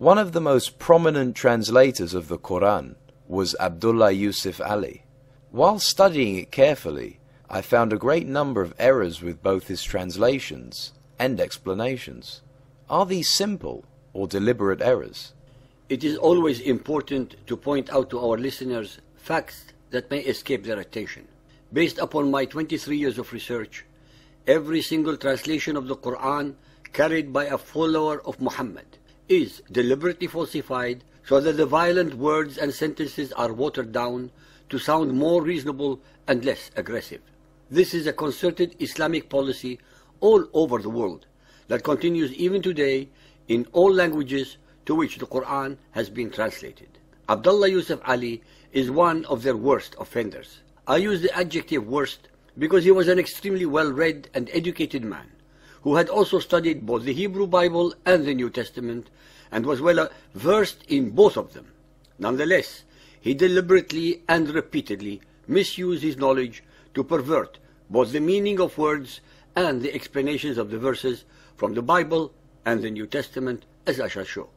One of the most prominent translators of the Quran was Abdullah Yusuf Ali. While studying it carefully, I found a great number of errors with both his translations and explanations. Are these simple or deliberate errors? It is always important to point out to our listeners facts that may escape their attention. Based upon my 23 years of research, every single translation of the Quran carried by a follower of Muhammad is deliberately falsified so that the violent words and sentences are watered down to sound more reasonable and less aggressive. This is a concerted Islamic policy all over the world that continues even today in all languages to which the Quran has been translated. Abdullah Yusuf Ali is one of their worst offenders. I use the adjective worst because he was an extremely well-read and educated man who had also studied both the Hebrew Bible and the New Testament and was well versed in both of them. Nonetheless, he deliberately and repeatedly misused his knowledge to pervert both the meaning of words and the explanations of the verses from the Bible and the New Testament, as I shall show.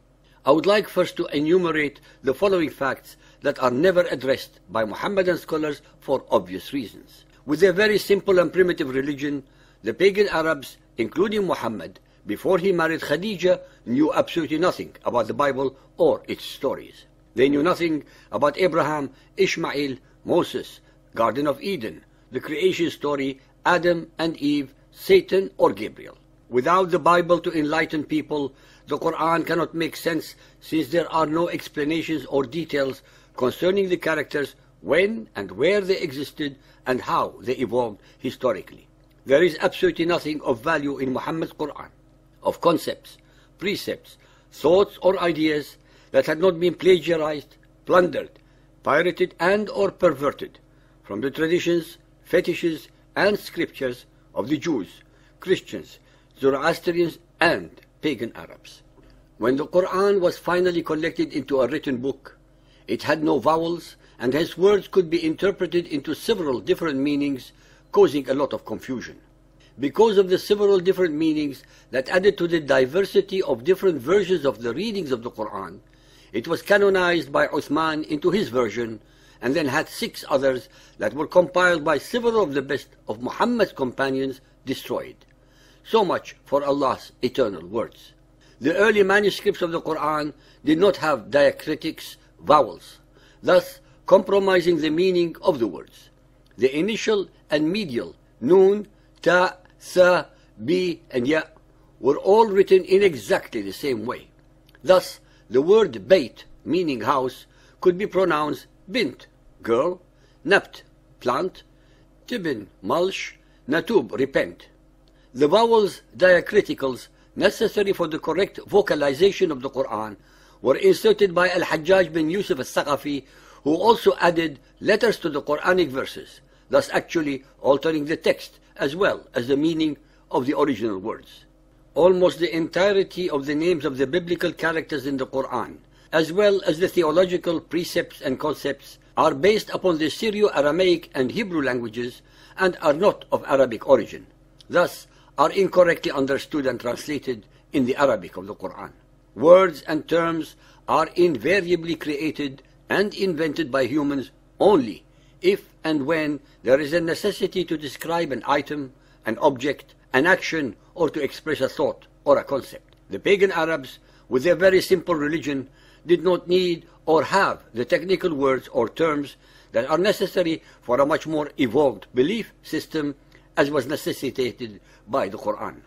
I would like first to enumerate the following facts that are never addressed by Mohammedan scholars for obvious reasons. With their very simple and primitive religion, the pagan Arabs, including Muhammad, before he married Khadija, knew absolutely nothing about the Bible or its stories. They knew nothing about Abraham, Ishmael, Moses, Garden of Eden, the creation story, Adam and Eve, Satan or Gabriel. Without the Bible to enlighten people, the Quran cannot make sense since there are no explanations or details concerning the characters, when and where they existed and how they evolved historically. There is absolutely nothing of value in Muhammad's Quran, of concepts, precepts, thoughts or ideas that had not been plagiarized, plundered, pirated and or perverted from the traditions, fetishes and scriptures of the Jews, Christians, Zoroastrians and pagan Arabs. When the Quran was finally collected into a written book, it had no vowels and hence words could be interpreted into several different meanings, causing a lot of confusion. Because of the several different meanings that added to the diversity of different versions of the readings of the Quran, it was canonized by Uthman into his version and then had 6 others that were compiled by several of the best of Muhammad's companions destroyed. So much for Allah's eternal words. The early manuscripts of the Quran did not have diacritics, vowels, thus compromising the meaning of the words. The initial and medial nun, ta, sa, bi, and ya were all written in exactly the same way. Thus, the word bait, meaning house, could be pronounced bint, girl, nabt, plant, tibin, mulch, natub, repent. The vowels, diacriticals, necessary for the correct vocalization of the Quran were inserted by Al-Hajjaj bin Yusuf al-Thaqafi, who also added letters to the Quranic verses, thus actually altering the text as well as the meaning of the original words. Almost the entirety of the names of the biblical characters in the Quran, as well as the theological precepts and concepts, are based upon the Syro-Aramaic and Hebrew languages and are not of Arabic origin, thus are incorrectly understood and translated in the Arabic of the Quran. Words and terms are invariably created and invented by humans only if and when there is a necessity to describe an item, an object, an action, or to express a thought or a concept. The pagan Arabs, with their very simple religion, did not need or have the technical words or terms that are necessary for a much more evolved belief system as was necessitated by the Quran.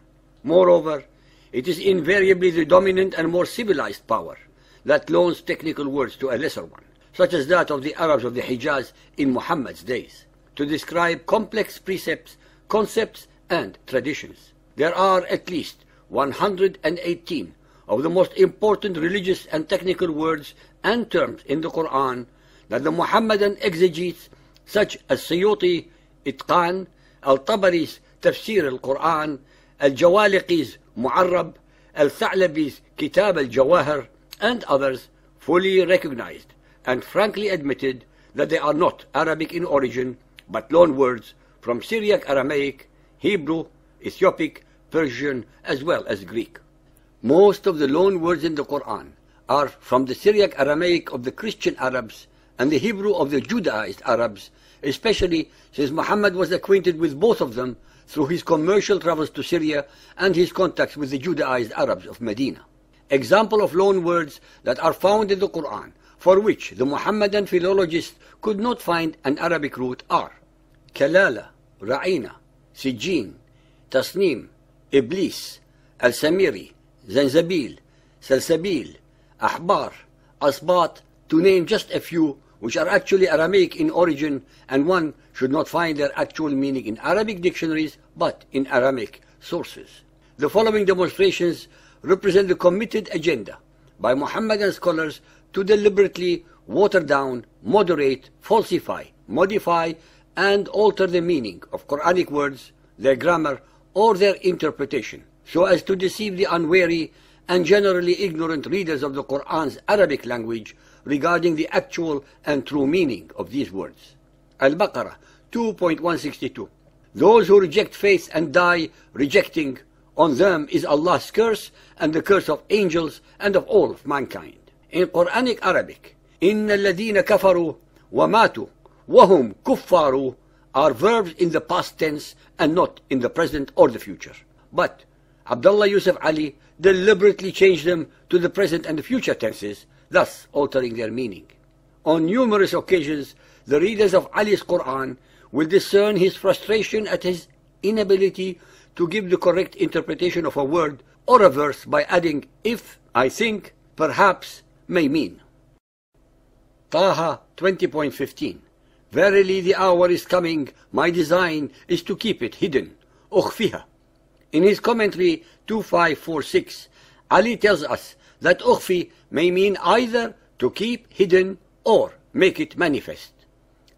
Moreover, it is invariably the dominant and more civilized power that loans technical words to a lesser one, such as that of the Arabs of the Hijaz in Muhammad's days, to describe complex precepts, concepts, and traditions. There are at least 118 of the most important religious and technical words and terms in the Quran that the Muhammadan exegetes such as Suyuti, Itqan, Al-Tabari's Tafsir al-Quran, Al-Jawaliqi's Mu'arrab, Al-Tha'labi's Kitab al-Jawahir, and others fully recognized and frankly admitted that they are not Arabic in origin, but loan words from Syriac Aramaic, Hebrew, Ethiopic, Persian, as well as Greek. Most of the loan words in the Quran are from the Syriac Aramaic of the Christian Arabs and the Hebrew of the Judaized Arabs, especially since Muhammad was acquainted with both of them through his commercial travels to Syria and his contacts with the Judaized Arabs of Medina. Example of loan words that are found in the Quran, for which the Muhammadan philologists could not find an Arabic root, are Kalala, Ra'ina, Sijin, Tasnim, Iblis, Al-Samiri, Zanzabil, Salsabil, Ahbar, Asbat, to name just a few, which are actually Aramaic in origin, and one should not find their actual meaning in Arabic dictionaries, but in Aramaic sources. The following demonstrations represent the committed agenda by Muhammadan scholars to deliberately water down, moderate, falsify, modify, and alter the meaning of Quranic words, their grammar, or their interpretation, so as to deceive the unwary and generally ignorant readers of the Quran's Arabic language regarding the actual and true meaning of these words. Al-Baqarah 2.162. Those who reject faith and die rejecting, on them is Allah's curse and the curse of angels and of all of mankind. In Quranic Arabic, إِنَّ الَّذِينَ كَفَرُوا وَمَاتُوا وَهُمْ كُفَّارُوا are verbs in the past tense and not in the present or the future. But Abdullah Yusuf Ali deliberately changed them to the present and the future tenses, thus altering their meaning. On numerous occasions, the readers of Ali's Quran will discern his frustration at his inability to give the correct interpretation of a word or a verse by adding if, I think, perhaps, may mean. Taha 20.15. Verily the hour is coming, my design is to keep it hidden. Ukhfiha. In his commentary 2546, Ali tells us that ukhfi may mean either to keep hidden or make it manifest.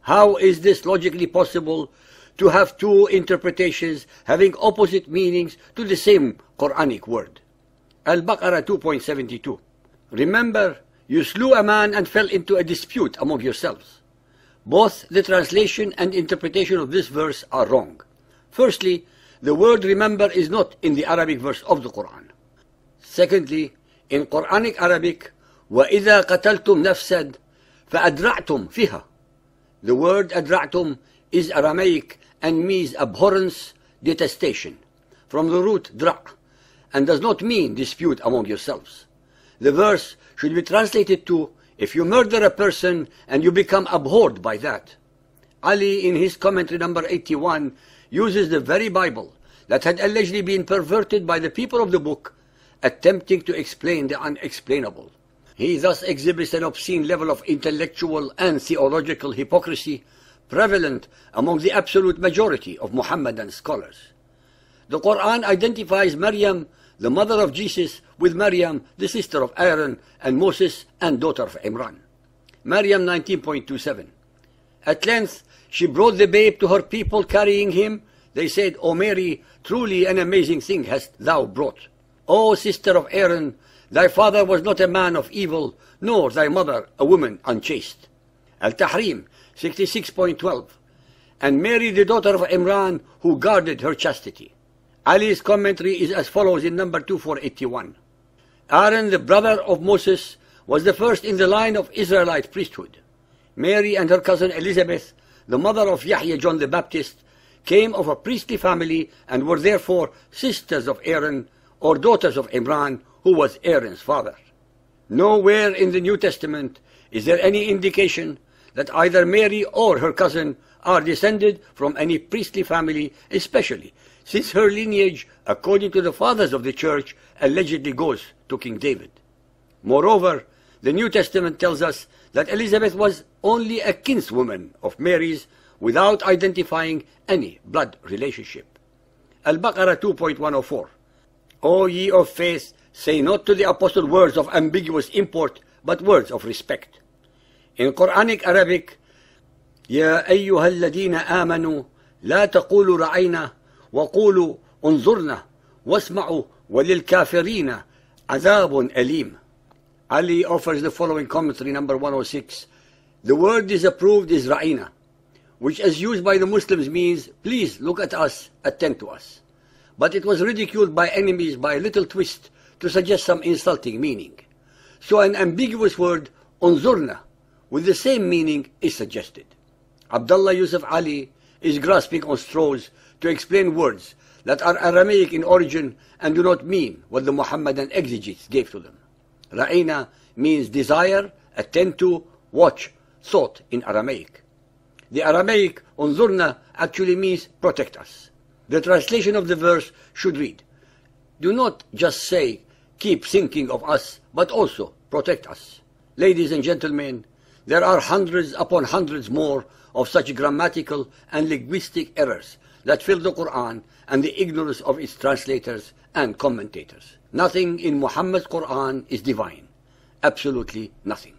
How is this logically possible to have two interpretations having opposite meanings to the same Quranic word? Al-Baqarah 2.72. Remember, you slew a man and fell into a dispute among yourselves. Both the translation and interpretation of this verse are wrong. Firstly, the word remember is not in the Arabic verse of the Quran. Secondly, in Quranic Arabic, وَإِذَا قَتَلْتُمْ نَفْسًا فَأَدْرَعْتُمْ فِيهَا. The word أَدْرَعْتُمْ is Aramaic and means abhorrence, detestation, from the root dra', and does not mean dispute among yourselves. The verse should be translated to, if you murder a person and you become abhorred by that. Ali, in his commentary number 81, uses the very Bible that had allegedly been perverted by the people of the book, attempting to explain the unexplainable. He thus exhibits an obscene level of intellectual and theological hypocrisy prevalent among the absolute majority of Muhammadan scholars. The Quran identifies Maryam, the mother of Jesus, with Maryam, the sister of Aaron and Moses and daughter of Imran. Maryam 19.27. At length she brought the babe to her people carrying him. They said, O Mary, truly an amazing thing hast thou brought. O sister of Aaron, thy father was not a man of evil, nor thy mother a woman unchaste. Al-Tahrim 66.12. And Mary the daughter of Imran, who guarded her chastity. Ali's commentary is as follows in number 2481. Aaron, the brother of Moses, was the first in the line of Israelite priesthood. Mary and her cousin Elizabeth, the mother of Yahya John the Baptist, came of a priestly family and were therefore sisters of Aaron, or daughters of Imran, who was Aaron's father. Nowhere in the New Testament is there any indication that either Mary or her cousin are descended from any priestly family, especially since her lineage, according to the fathers of the church, allegedly goes to King David. Moreover, the New Testament tells us that Elizabeth was only a kinswoman of Mary's without identifying any blood relationship. Al-Baqarah 2.104. O ye of faith, say not to the apostle words of ambiguous import, but words of respect. In Quranic Arabic, يا أيها الذين آمنوا لا تقولوا رأينا وقولوا انظرنا واسمعوا وللكافرين عذاب أليم. Ali offers the following commentary, number 106. The word disapproved is ra'ina, which as used by the Muslims means, please look at us, attend to us. But it was ridiculed by enemies by a little twist to suggest some insulting meaning. So an ambiguous word, unzurna, with the same meaning is suggested. Abdullah Yusuf Ali is grasping on straws to explain words that are Aramaic in origin and do not mean what the Muhammadan exegetes gave to them. Ra'ina means desire, attend to, watch, thought in Aramaic. The Aramaic unzurna actually means protect us. The translation of the verse should read, do not just say keep thinking of us, but also protect us. Ladies and gentlemen, there are hundreds upon hundreds more of such grammatical and linguistic errors that fill the Quran and the ignorance of its translators and commentators. Nothing in Muhammad's Quran is divine. Absolutely nothing.